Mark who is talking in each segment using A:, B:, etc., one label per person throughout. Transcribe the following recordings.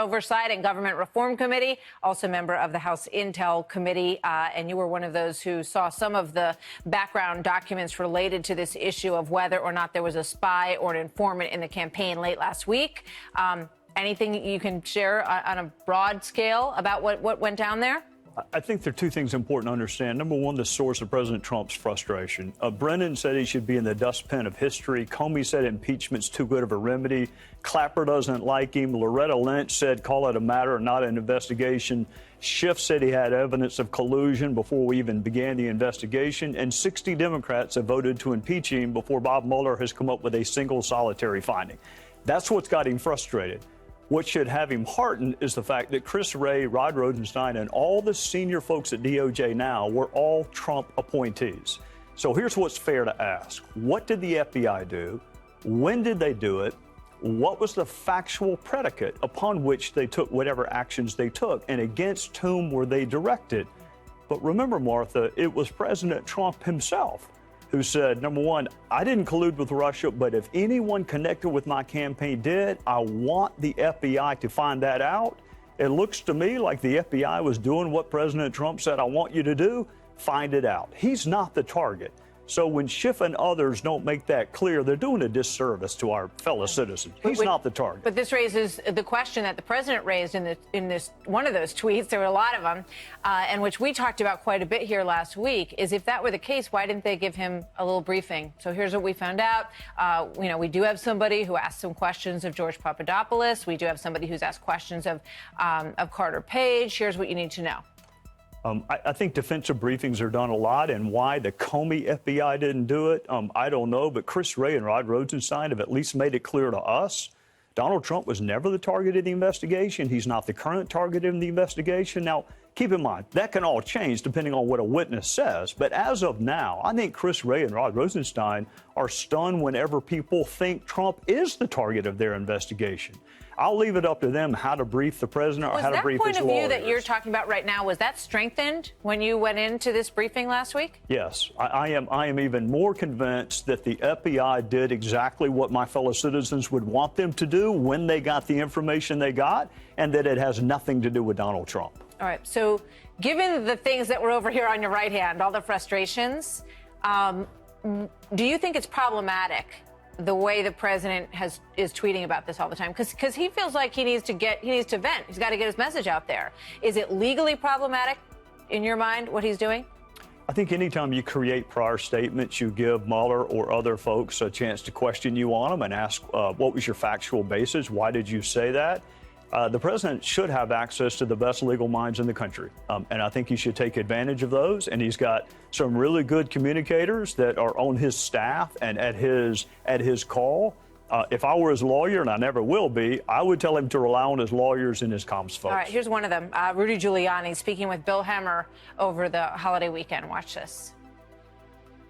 A: Oversight and Government Reform Committee, also member of the House Intel Committee, and you were one of those who saw some of the background documents related to this issue of whether or not there was a spy or an informant in the campaign late last week. Anything you can share on a broad scale about what went down there?
B: I think there are two things important to understand. Number one, the source of President Trump's frustration. Brennan said he should be in the dustbin of history. Comey said impeachment's too good of a remedy. Clapper doesn't like him. Loretta Lynch said call it a matter, not an investigation. Schiff said he had evidence of collusion before we even began the investigation. And 60 Democrats have voted to impeach him before Bob Mueller has come up with a single solitary finding. That's what's got him frustrated. What should have him heartened is the fact that Chris Wray, Rod Rosenstein, and all the senior folks at DOJ now were all Trump appointees. So here's what's fair to ask. What did the FBI do? When did they do it? What was the factual predicate upon which they took whatever actions they took? And against whom were they directed? But remember, Martha, it was President Trump himself who said, number one, I didn't collude with Russia, but if anyone connected with my campaign did, I want the FBI to find that out. It looks to me like the FBI was doing what President Trump said, I want you to do, find it out. He's not the target. So when Schiff and others don't make that clear, they're doing a disservice to our fellow citizens. He's not the target.
A: But this raises the question that the president raised in this one of those tweets. There were a lot of them, and which we talked about quite a bit here last week. Is if that were the case, why didn't they give him a little briefing? So here's what we found out. We do have somebody who asked some questions of George Papadopoulos. We do have somebody who's asked questions of Carter Page. Here's what you need to know.
B: I think defensive briefings are done a lot, and why the Comey FBI didn't do it, I don't know. But Chris Wray and Rod Rosenstein have at least made it clear to us Donald Trump was never the target of the investigation. He's not the current target of the investigation. Now, keep in mind, that can all change depending on what a witness says. But as of now, I think Chris Wray and Rod Rosenstein are stunned whenever people think Trump is the target of their investigation. I'll leave it up to them how to brief the president or how to brief his lawyers.
A: Was that point of view that you're talking about right now, was that strengthened when you went into this briefing last week?
B: Yes. I am even more convinced that the FBI did exactly what my fellow citizens would want them to do when they got the information they got, and that it has nothing to do with Donald Trump.
A: All right. So given the things that were over here on your right hand, all the frustrations, do you think it's problematic the way the president is tweeting about this all the time? Because he feels like he needs to vent. He's got to get his message out there. Is it legally problematic in your mind what he's doing?
B: I think anytime you create prior statements, you give Mueller or other folks a chance to question you on them and ask what was your factual basis? Why did you say that? The president should have access to the best legal minds in the country, and I think he should take advantage of those. And he's got some really good communicators that are on his staff and at his call. If I were his lawyer, and I never will be, I would tell him to rely on his lawyers and his comms folks.
A: All right, here's one of them, Rudy Giuliani speaking with Bill Hemmer over the holiday weekend. Watch this.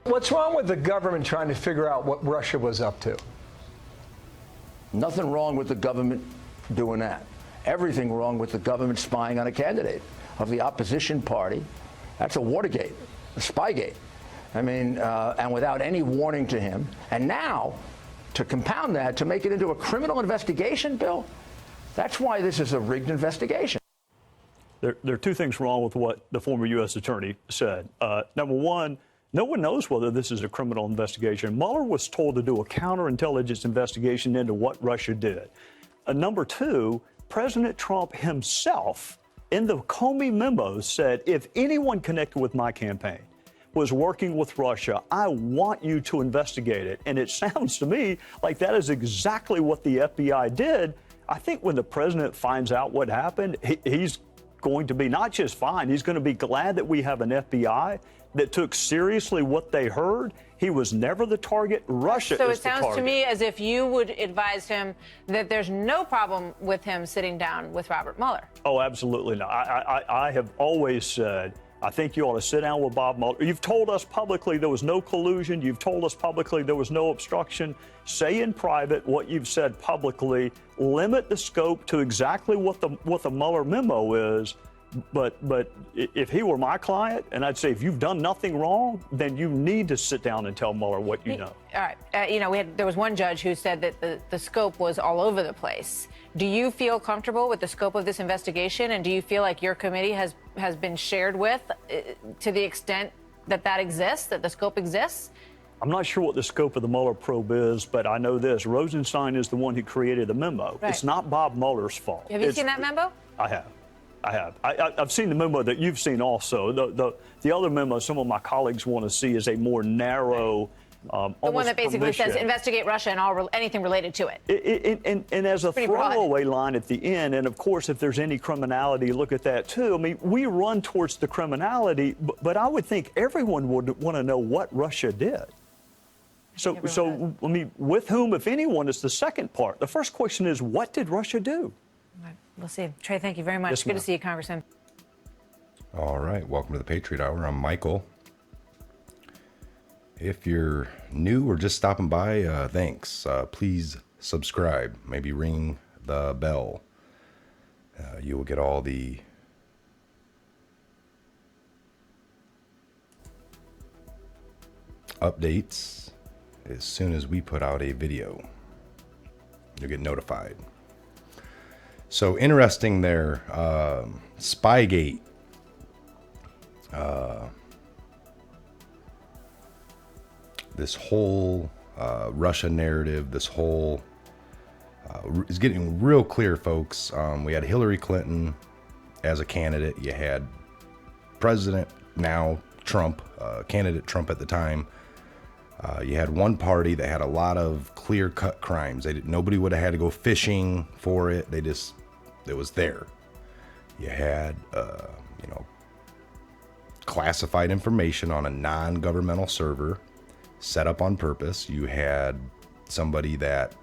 C: What's wrong with the government trying to figure out what Russia was up to?
D: Nothing wrong with the government doing that. Everything wrong with the government spying on a candidate of the opposition party. That's a Watergate, a SpyGate. I mean, and without any warning to him. And now, to compound that, to make it into a criminal investigation, Bill, that's why this is a rigged investigation.
B: There are two things wrong with what the former U.S. attorney said. Number one, no one knows whether this is a criminal investigation. Mueller was told to do a counterintelligence investigation into what Russia did. Number two, President Trump himself, in the Comey memo, said, if anyone connected with my campaign was working with Russia, I want you to investigate it. And it sounds to me like that is exactly what the FBI did. I think when the president finds out what happened, he's going to be not just fine, he's going to be glad that we have an FBI that took seriously what they heard. He was never the target. Russia is the target.
A: So it sounds to me as if you would advise him that there's no problem with him sitting down with Robert Mueller.
B: Oh, absolutely not. I have always said, I think you ought to sit down with Bob Mueller. You've told us publicly there was no collusion. You've told us publicly there was no obstruction. Say in private what you've said publicly. Limit the scope to exactly what the Mueller memo is. But if he were my client, and I'd say if you've done nothing wrong, then you need to sit down and tell Mueller what you know.
A: All right. There was one judge who said that the scope was all over the place. Do you feel comfortable with the scope of this investigation, and do you feel like your committee has been shared with to the extent that exists, that the scope exists?
B: I'm not sure what the scope of the Mueller probe is, but I know this. Rosenstein is the one who created the memo.
A: Right.
B: It's not Bob Mueller's fault.
A: Have you seen that memo?
B: I have. I've seen the memo that you've seen also. The other memo some of my colleagues want to see is a more narrow,
A: the one that basically says investigate Russia and anything related to it.
B: And as a throwaway line at the end, and of course, if there's any criminality, look at that too. I mean, we run towards the criminality, but I would think everyone would want to know what Russia did. So I mean, with whom, if anyone, is the second part. The first question is, what did Russia do?
A: We'll see. Trey, thank you very much.
B: Yes,
A: good to see you, Congressman.
E: All right. Welcome to the Patriot Hour. I'm Michael. If you're new or just stopping by, thanks. Please subscribe. Maybe ring the bell. You will get all the updates as soon as we put out a video. You'll get notified. So interesting there, SpyGate. This whole Russia narrative, this whole is getting real clear, folks. We had Hillary Clinton as a candidate. You had President now Trump, candidate Trump at the time. You had one party that had a lot of clear-cut crimes. Nobody would have had to go fishing for it. It was there. You had, classified information on a non-governmental server set up on purpose. You had somebody that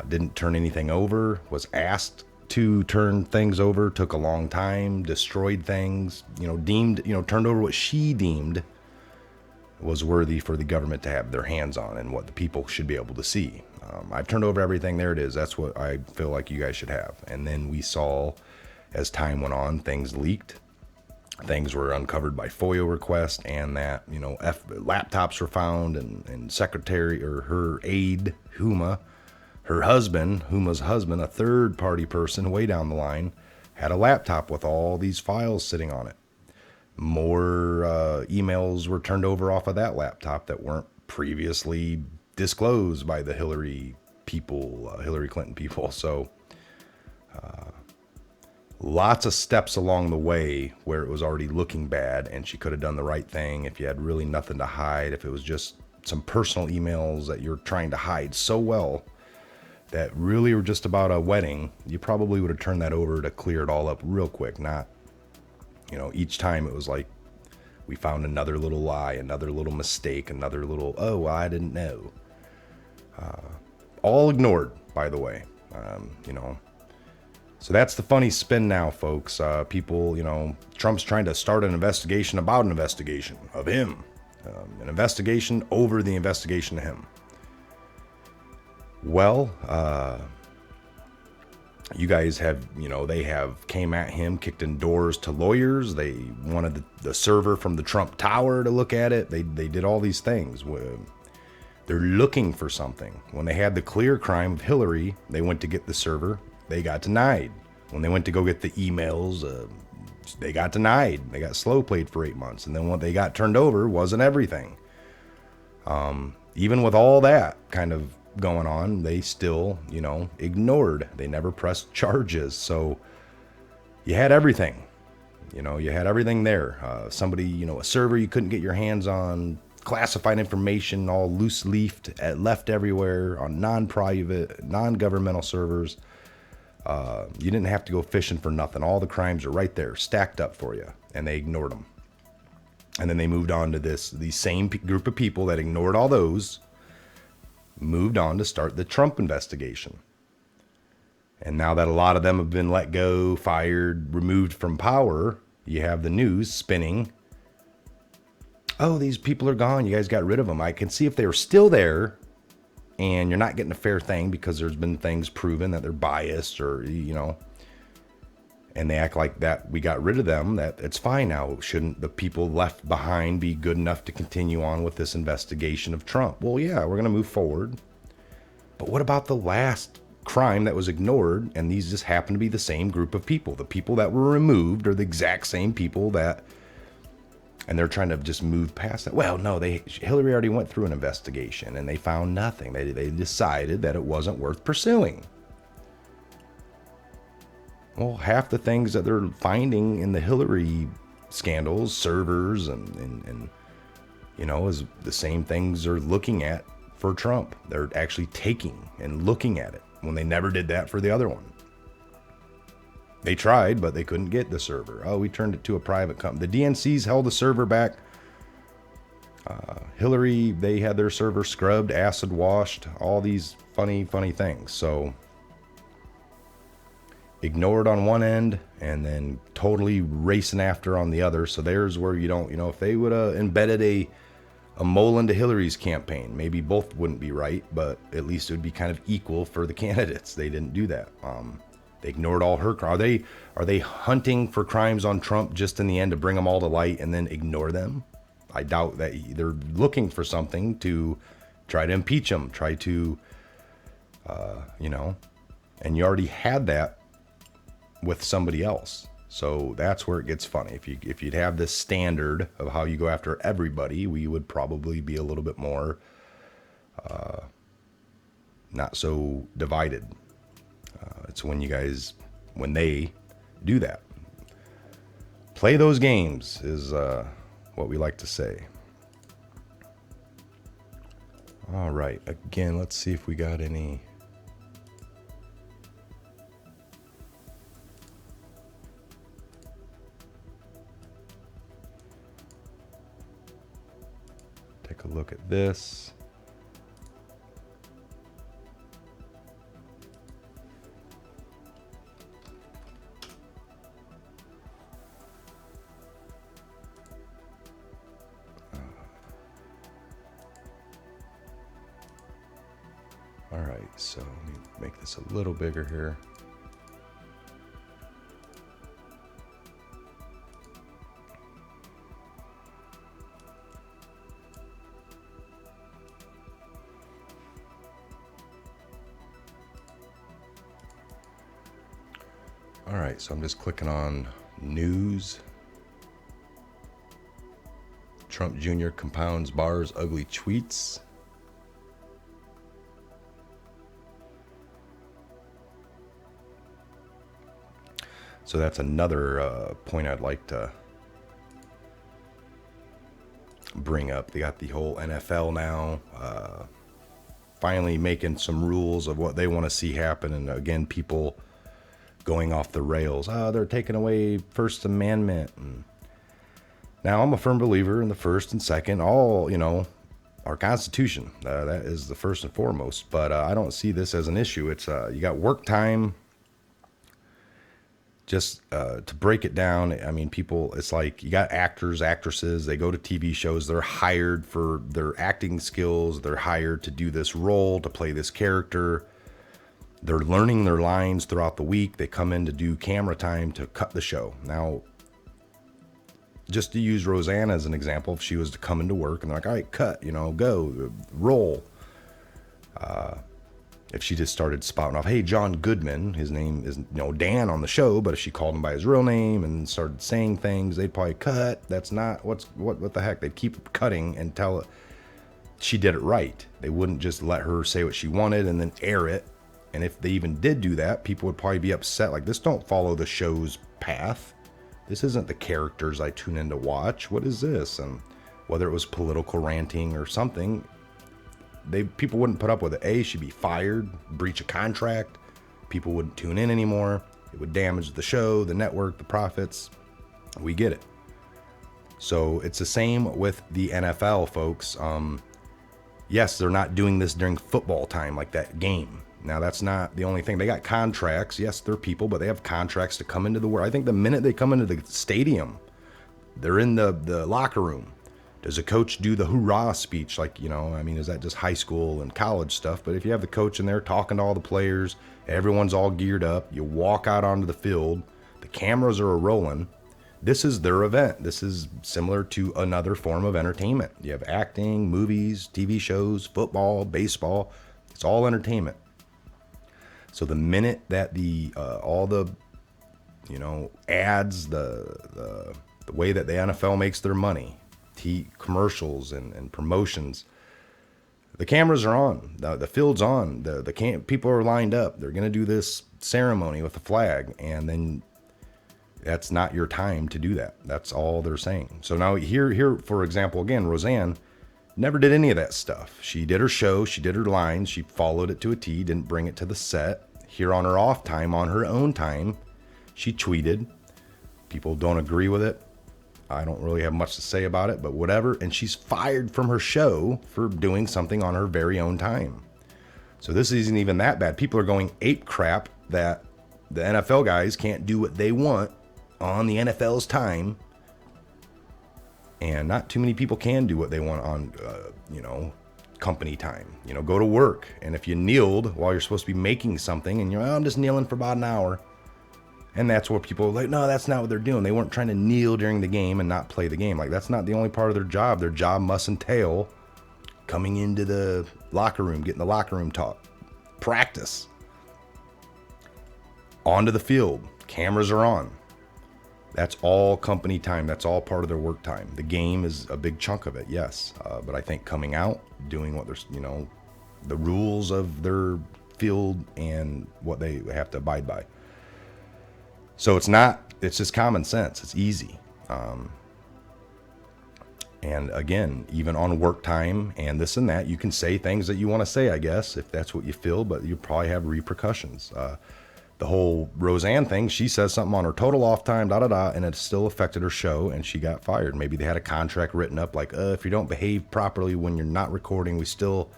E: didn't turn anything over, was asked to turn things over, took a long time, destroyed things, turned over what she deemed was worthy for the government to have their hands on and what the people should be able to see. I've turned over everything. There it is. That's what I feel like you guys should have. And then we saw, as time went on, things leaked. Things were uncovered by FOIA request, and that, laptops were found, and secretary or her aide, Huma, Huma's husband, a third party person way down the line, had a laptop with all these files sitting on it. More emails were turned over off of that laptop that weren't previously disclosed by the Hillary Clinton people. So lots of steps along the way where it was already looking bad, and she could have done the right thing if you had really nothing to hide. If it was just some personal emails that you're trying to hide so well that really were just about a wedding, you probably would have turned that over to clear it all up real quick. Not, each time it was like we found another little lie, another little mistake, another little, oh, I didn't know. All ignored, by the way. So that's the funny spin now, folks. People, Trump's trying to start an investigation about an investigation of him. An investigation over the investigation of him. Well, you guys have, they have came at him, kicked in doors to lawyers. They wanted the server from the Trump Tower to look at it. They did all these things. They're looking for something. When they had the clear crime of Hillary, they went to get the server. They got denied. When they went to go get the emails, they got denied. They got slow played for 8 months. And then what they got turned over wasn't everything. Even with all that kind of going on, they still, ignored. They never pressed charges. So you had everything. You had everything there. Somebody, a server you couldn't get your hands on, classified information all loose-leafed, left everywhere on non-private, non-governmental servers. You didn't have to go fishing for nothing. All the crimes are right there, stacked up for you, and they ignored them. And then they moved on to these same group of people that ignored all those, moved on to start the Trump investigation. And now that a lot of them have been let go, fired, removed from power, you have the news spinning. Oh, these people are gone. You guys got rid of them. I can see if they were still there, and you're not getting a fair thing because there's been things proven that they're biased or, And they act like that we got rid of them, that it's fine now. Shouldn't the people left behind be good enough to continue on with this investigation of Trump? Well, yeah, we're going to move forward. But what about the last crime that was ignored? And these just happen to be the same group of people. The people that were removed are the exact same people that, and they're trying to just move past that. Well, no, Hillary already went through an investigation and they found nothing. They decided that it wasn't worth pursuing. Well, half the things that they're finding in the Hillary scandals, servers, and is the same things they're looking at for Trump. They're actually taking and looking at it when they never did that for the other one. They tried, but they couldn't get the server. Oh, we turned it to a private company. The DNCs held the server back. Hillary, they had their server scrubbed, acid washed, all these funny things. So ignored on one end and then totally racing after on the other. So there's where you don't, if they would have embedded a mole into Hillary's campaign, maybe both wouldn't be right, but at least it would be kind of equal for the candidates. They didn't do that. They ignored all her crimes. Are they hunting for crimes on Trump just in the end to bring them all to light and then ignore them? I doubt that. They're looking for something to try to impeach him, try to, and you already had that with somebody else. So that's where it gets funny. If you'd have this standard of how you go after everybody, we would probably be a little bit more not so divided. It's when they do that. Play those games is what we like to say. All right, again, let's see if we got any. Take a look at this. All right, so let me make this a little bigger here. All right, so I'm just clicking on news. Trump Jr. compounds Barr's ugly tweets. So that's another point I'd like to bring up. They got the whole NFL now finally making some rules of what they want to see happen. And again, people going off the rails. Oh, they're taking away First Amendment. And now I'm a firm believer in the First and Second, all, our Constitution. That is the first and foremost. But I don't see this as an issue. It's you got work time. Just to break it down, I mean, people, it's like you got actors, actresses, they go to TV shows, they're hired for their acting skills, they're hired to do this role, to play this character. They're learning their lines throughout the week. They come in to do camera time to cut the show. Now, just to use Roseanne as an example, if she was to come into work and they're like, all right, cut, go, roll. If she just started spouting off, hey, John Goodman, his name is Dan on the show, but if she called him by his real name and started saying things, they'd probably cut. That's not what the heck. They'd keep cutting until she did it right. They wouldn't just let her say what she wanted and then air it. And if they even did do that, people would probably be upset. Like, this don't follow the show's path. This isn't the characters I tune in to watch. What is this? And whether it was political ranting or something, people wouldn't put up with it. A, she'd be fired, breach a contract. People wouldn't tune in anymore. It would damage the show, the network, the profits. We get it. So it's the same with the NFL, folks. Yes, they're not doing this during football time like that game. Now, that's not the only thing. They got contracts. Yes, they're people, but they have contracts to come into the world. I think the minute they come into the stadium, they're in the locker room. Does a coach do the hoorah speech? Like, is that just high school and college stuff? But if you have the coach in there talking to all the players, everyone's all geared up, you walk out onto the field, The cameras are rolling. This is their event. This is similar to another form of entertainment. You have acting, movies, TV shows, football, baseball. It's all entertainment. So the minute that all the ads, the way that the NFL makes their money, commercials and promotions, the cameras are on, the field's on, people are lined up. They're going to do this ceremony with the flag, and then that's not your time to do that. That's all they're saying. So now here, for example, again, Roseanne never did any of that stuff. She did her show, she did her lines, she followed it to a T, didn't bring it to the set. Here on her off time, on her own time, she tweeted. People don't agree with it. I don't really have much to say about it, but whatever. And she's fired from her show for doing something on her very own time. So this isn't even that bad. People are going ape crap that the NFL guys can't do what they want on the NFL's time. And not too many people can do what they want on, company time. Go to work. And if you kneeled while you're supposed to be making something and I'm just kneeling for about an hour. And that's what people are like, no, that's not what they're doing. They weren't trying to kneel during the game and not play the game. Like, that's not the only part of their job. Their job must entail coming into the locker room, getting the locker room taught, practice, onto the field, cameras are on. That's all company time. That's all part of their work time. The game is a big chunk of it, yes. But I think coming out, doing what they're, the rules of their field and what they have to abide by. So it's just common sense. It's easy. And again, even on work time and this and that, you can say things that you want to say, I guess, if that's what you feel, but you probably have repercussions. The whole Roseanne thing, she says something on her total off time, and it still affected her show, and she got fired. Maybe they had a contract written up like, if you don't behave properly when you're not recording, we still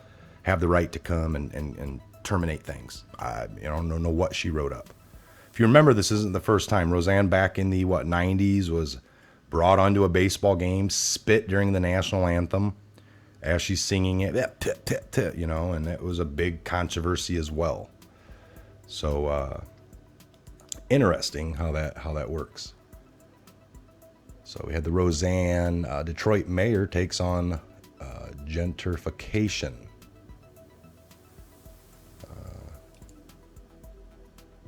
E: have the right to come and terminate things. I don't know what she wrote up. If you remember, this isn't the first time. Roseanne back in the 90s was brought onto a baseball game, spit during the national anthem as she's singing it, and it was a big controversy as well. So interesting how that works. So we had the Roseanne. Detroit mayor takes on gentrification.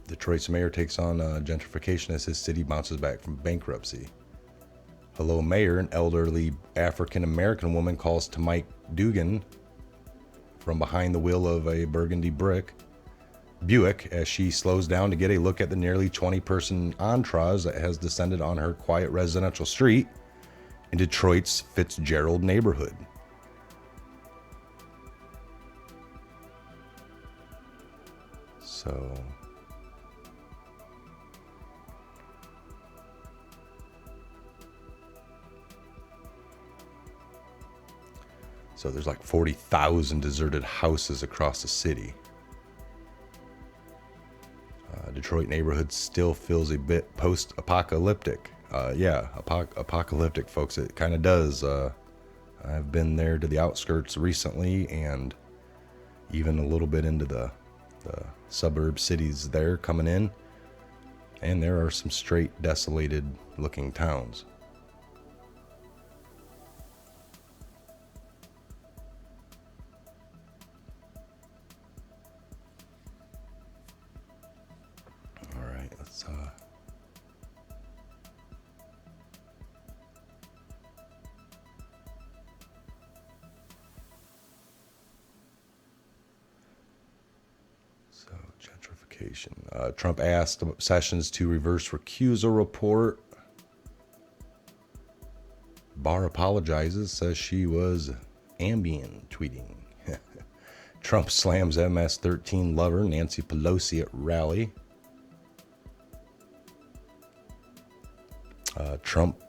E: Detroit's mayor takes on gentrification as his city bounces back from bankruptcy. Hello, Mayor, an elderly African-American woman calls to Mike Dugan from behind the wheel of a burgundy Buick as she slows down to get a look at the nearly 20-person entourage that has descended on her quiet residential street in Detroit's Fitzgerald neighborhood. So there's like 40,000 deserted houses across the city. Detroit neighborhood still feels a bit post-apocalyptic. Apocalyptic, folks. It kind of does. I've been there to the outskirts recently, and even a little bit into the suburb cities there coming in. And there are some straight desolated looking towns. Trump asked Sessions to reverse recusal report. Barr apologizes, says she was Ambien tweeting. Trump slams MS-13 lover Nancy Pelosi at rally. Trump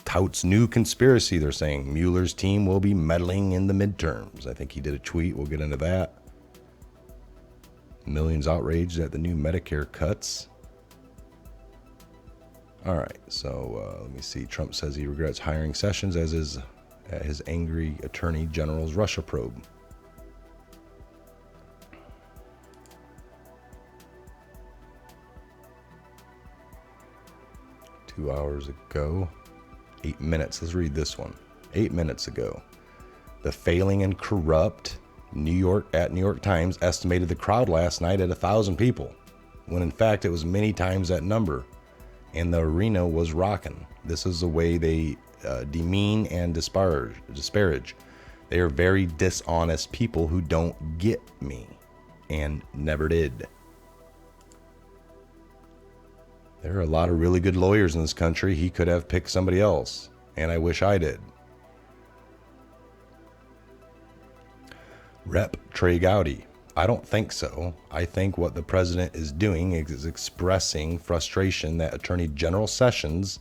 E: touts new conspiracy. They're saying Mueller's team will be meddling in the midterms. I think he did a tweet. We'll get into that. Millions outraged at the new Medicare cuts. All right, so let me see. Trump says he regrets hiring Sessions as his angry attorney general's Russia probe. 2 hours ago. 8 minutes. Let's read this one. 8 minutes ago. The failing and corrupt New York Times estimated the crowd last night at 1,000 people, when in fact it was many times that number, and the arena was rocking. This is the way they demean and disparage. They are very dishonest people who don't get me, and never did. There are a lot of really good lawyers in this country. He could have picked somebody else, and I wish I did. Rep. Trey Gowdy. I don't think so. I think what the president is doing is expressing frustration that Attorney General Sessions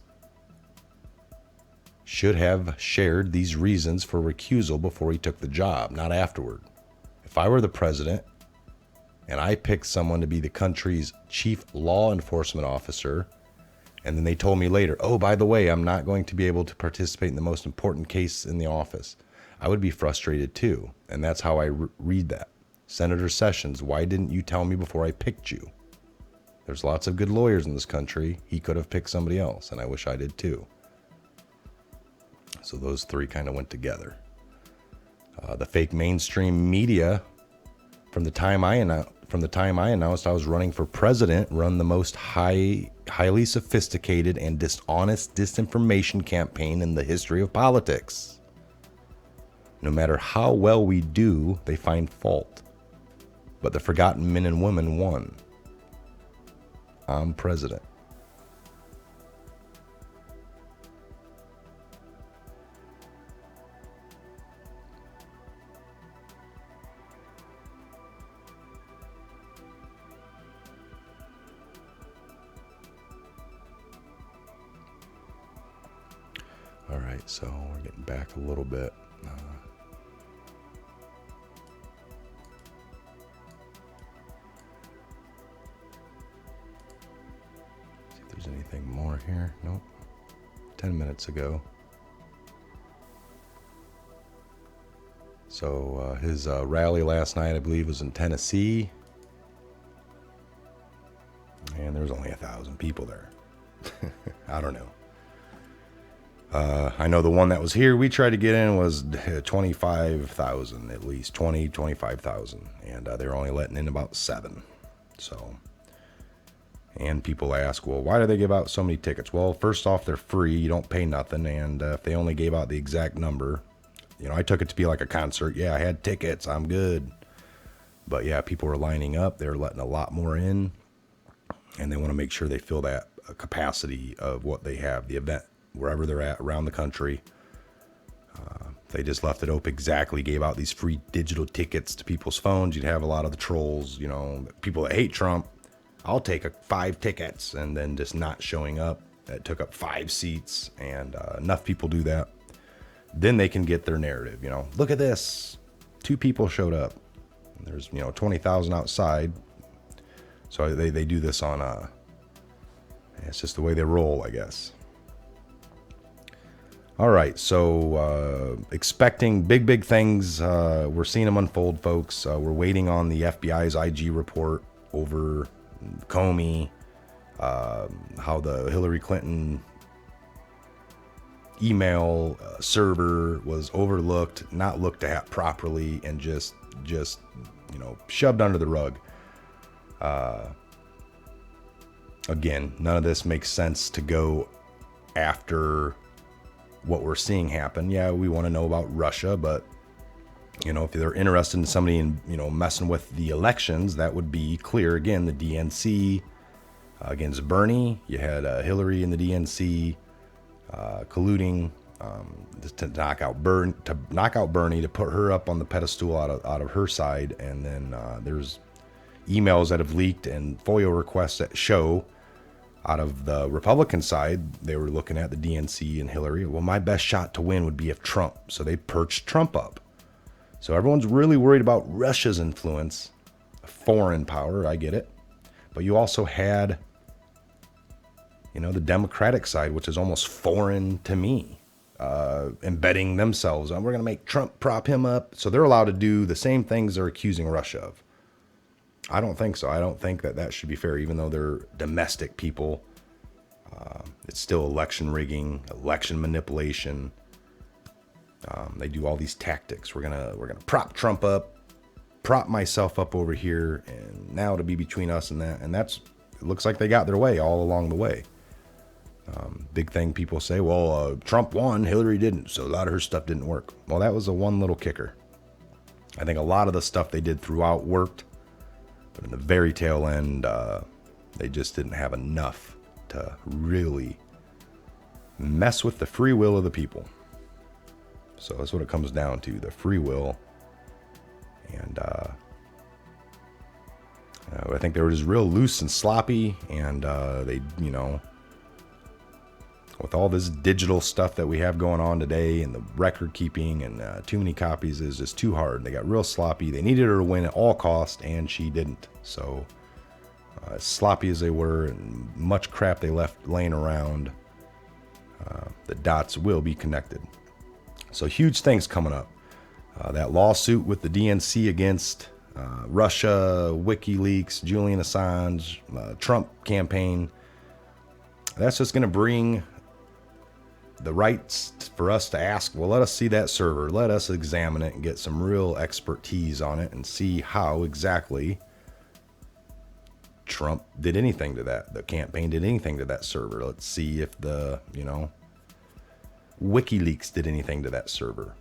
E: should have shared these reasons for recusal before he took the job, not afterward. If I were the president and I picked someone to be the country's chief law enforcement officer, and then they told me later, oh, by the way, I'm not going to be able to participate in the most important case in the office, I would be frustrated too. And that's how I read that. Senator Sessions, why didn't you tell me before I picked you? There's lots of good lawyers in this country. He could have picked somebody else, and I wish I did too. So those three kind of went together. The fake mainstream media, from the time I announced I was running for president, run the most highly sophisticated and dishonest disinformation campaign in the history of politics. No matter how well we do, they find fault. But the forgotten men and women won. I'm president. All right, so we're getting back a little bit. See if there's anything more here. Nope. 10 minutes ago. So his rally last night, I believe, was in Tennessee. And there was only 1,000 people there. I don't know. I know the one that was here, we tried to get in, was 25,000, at least 25,000. And they were only letting in about 7. So, and people ask, well, why do they give out so many tickets? Well, first off, they're free. You don't pay nothing. And if they only gave out the exact number, you know, I took it to be like a concert. Yeah, I had tickets. I'm good. But yeah, people were lining up. They're letting a lot more in. And they want to make sure they fill that capacity of what they have, the event, wherever they're at around the country. They just left it open exactly, gave out these free digital tickets to people's phones. You'd have a lot of the trolls, you know, people that hate Trump. I'll take 5 tickets, and then just not showing up. That took up 5 seats, and enough people do that. Then they can get their narrative, you know, look at this. 2 people showed up. There's, you know, 20,000 outside. So they do this on, it's just the way they roll, I guess. All right, so expecting big things. We're seeing them unfold, folks. We're waiting on the FBI's IG report over Comey, how the Hillary Clinton email server was overlooked, not looked at properly, and just you know, shoved under the rug. Again, none of this makes sense to go after what we're seeing happen. Yeah, we want to know about Russia, but you know, if they're interested in somebody in, you know, messing with the elections, that would be clear. Again, the DNC against Bernie. You had Hillary in the DNC colluding to knock out Bernie, to put her up on the pedestal out of her side. And then there's emails that have leaked and FOIA requests that show out of the Republican side, they were looking at the DNC and Hillary. Well, my best shot to win would be if Trump. So they perched Trump up. So everyone's really worried about Russia's influence, foreign power. I get it. But you also had, you know, the Democratic side, which is almost foreign to me, embedding themselves. We're going to make Trump prop him up. So they're allowed to do the same things they're accusing Russia of. I don't think so. I don't think that should be fair, even though they're domestic people. It's still election rigging, election manipulation. They do all these tactics. We're gonna prop Trump up, prop myself up over here, and now to be between us and that. And it looks like they got their way all along the way. Big thing people say, well, Trump won, Hillary didn't, so a lot of her stuff didn't work. Well, that was the one little kicker. I think a lot of the stuff they did throughout worked, but in the very tail end, they just didn't have enough to really mess with the free will of the people. So that's what it comes down to, the free will. And I think they were just real loose and sloppy, and they, with all this digital stuff that we have going on today and the record keeping and too many copies is just too hard. They got real sloppy. They needed her to win at all cost, and she didn't. So as sloppy as they were and much crap they left laying around, the dots will be connected. So huge things coming up. That lawsuit with the DNC against Russia, WikiLeaks, Julian Assange, Trump campaign. That's just going to bring the rights for us to ask, well, let us see that server. Let us examine it and get some real expertise on it and see how exactly Trump did anything to that. The campaign did anything to that server. Let's see if the, WikiLeaks did anything to that server.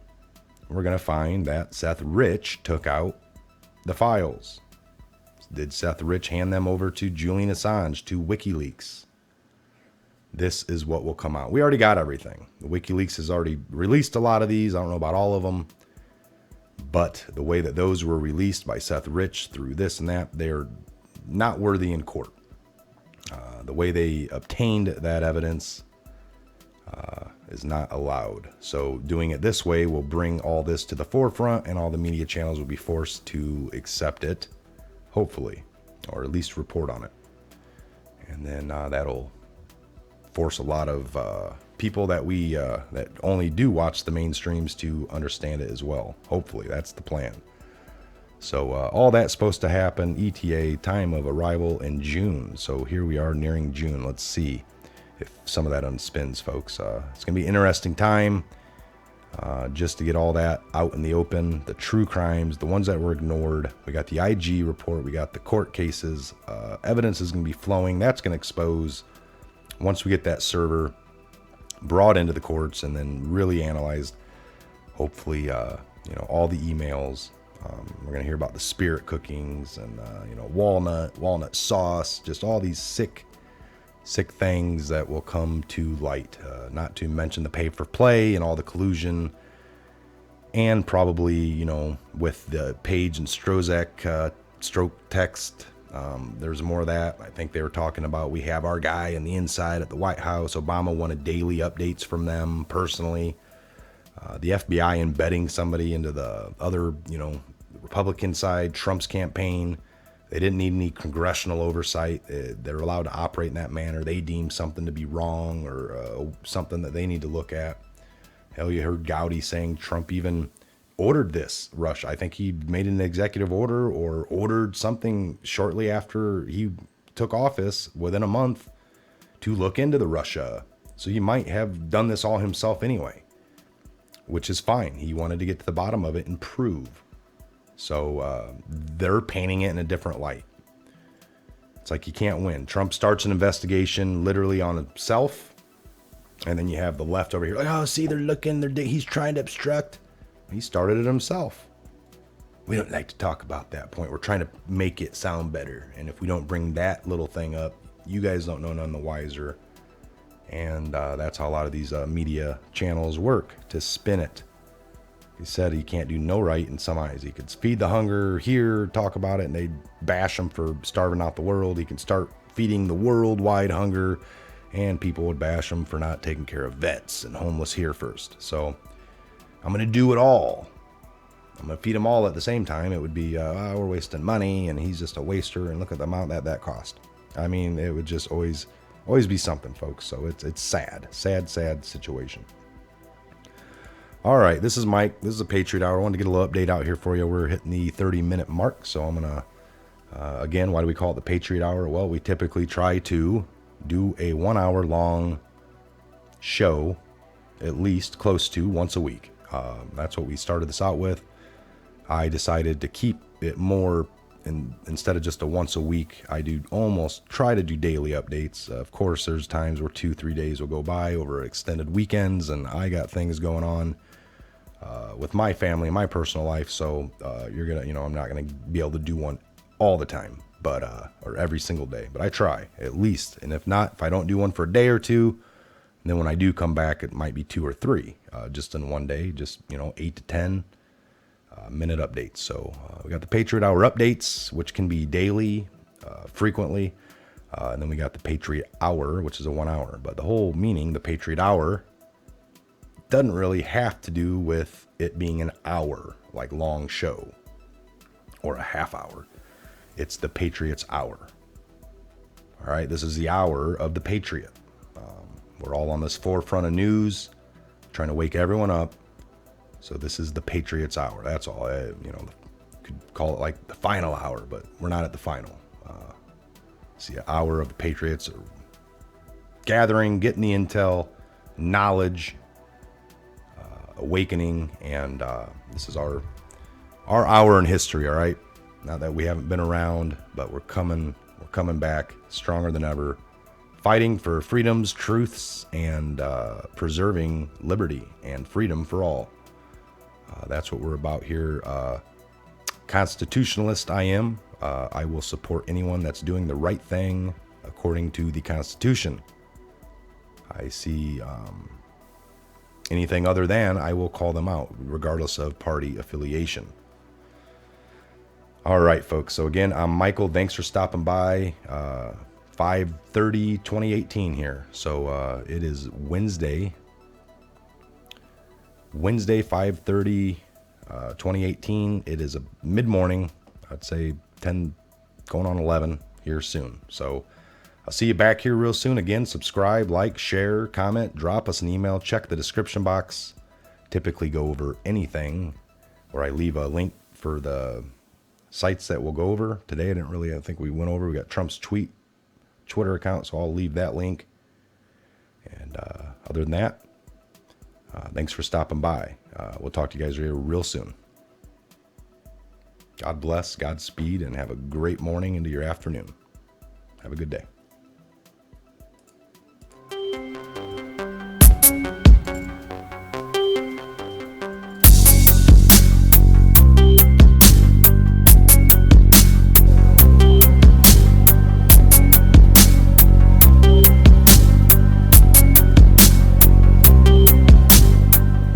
E: We're going to find that Seth Rich took out the files. Did Seth Rich hand them over to Julian Assange, to WikiLeaks? This is what will come out. We already got everything. The WikiLeaks has already released a lot of these. I don't know about all of them. But the way that those were released by Seth Rich through this and that, they're not worthy in court. The way they obtained that evidence is not allowed. So doing it this way will bring all this to the forefront, and all the media channels will be forced to accept it, hopefully, or at least report on it. And then that'll force a lot of people that that only do watch the mainstreams to understand it as well. Hopefully, that's the plan. So all that's supposed to happen, ETA, time of arrival in June. So here we are nearing June. Let's see if some of that unspins, folks. It's going to be an interesting time just to get all that out in the open, the true crimes, the ones that were ignored. We got the IG report. We got the court cases. Evidence is going to be flowing. That's going to expose, once we get that server brought into the courts and then really analyzed, hopefully, all the emails. We're going to hear about the spirit cookings and, walnut sauce, just all these sick things that will come to light, not to mention the pay for play and all the collusion, and probably, with the Page and Strozek stroke text, there's more of that. I think they were talking about, we have our guy on the inside at the White House. Obama wanted daily updates from them personally. The FBI embedding somebody into the other, Republican side, Trump's campaign. They didn't need any congressional oversight. They're allowed to operate in that manner. They deem something to be wrong or something that they need to look at. Hell, you heard Gowdy saying Trump even ordered this rush. I think he made an executive order or ordered something shortly after he took office, within a month, to look into the Russia. So he might have done this all himself anyway, which is fine. He wanted to get to the bottom of it and prove. So they're painting it in a different light. It's like you can't win. Trump starts an investigation literally on himself, and then you have the left over here like, oh, see, they're looking, he's trying to obstruct. He started it himself. We don't like to talk about that point. We're trying to make it sound better. And if we don't bring that little thing up, you guys don't know none the wiser. And that's how a lot of these media channels work, to spin it. He said he can't do no right in some eyes. He could feed the hunger here, talk about it, and they'd bash him for starving out the world. He can start feeding the worldwide hunger, and people would bash him for not taking care of vets and homeless here first. So I'm going to do it all. I'm going to feed them all at the same time. It would be, we're wasting money, and he's just a waster, and look at the amount that cost. I mean, it would just always be something, folks. So it's sad situation. All right, this is Mike. This is a Patriot Hour. I wanted to get a little update out here for you. We're hitting the 30-minute mark, so I'm going to, again, why do we call it the Patriot Hour? Well, we typically try to do a 1 hour long show, at least close to once a week. That's what we started this out with. I decided to keep it more, and instead of just a once a week, I do almost try to do daily updates. Of course, there's times where 2-3 days will go by over extended weekends, and I got things going on with my family and my personal life. So I'm not gonna be able to do one all the time, but or every single day. But I try at least, and if not, if I don't do one for a day or two, then when I do come back, it might be 2 or 3, just in one day, just 8 to 10 minute updates. So we got the Patriot Hour updates, which can be daily, frequently, and then we got the Patriot Hour, which is a 1 hour. But the whole meaning, the Patriot Hour, doesn't really have to do with it being an hour, like long show, or a half hour. It's the Patriot's Hour. All right, this is the hour of the Patriot. We're all on this forefront of news, trying to wake everyone up. So this is the Patriot's Hour. That's all. Could call it like the final hour, but we're not at the final. It's the hour of the Patriots gathering, getting the intel, knowledge, awakening, and this is our hour in history. All right, not that we haven't been around, but we're coming back stronger than ever, fighting for freedoms, truths, and preserving liberty and freedom for all. That's what we're about here. Constitutionalist I am. I will support anyone that's doing the right thing according to the Constitution. I see anything other than, I will call them out, regardless of party affiliation. All right, folks. So again, I'm Michael. Thanks for stopping by. 5/30/2018 here. So it is Wednesday 5/30/2018. It is a mid-morning. I'd say 10 going on 11 here soon. So I'll see you back here real soon. Again, subscribe, like, share, comment, drop us an email, check the description box. Typically go over anything, or I leave a link for the sites that we'll go over. Today I think we went over, we got Trump's Twitter account, so I'll leave that link. And other than that, thanks for stopping by. We'll talk to you guys real soon. God bless, Godspeed, and have a great morning into your afternoon. Have a good day.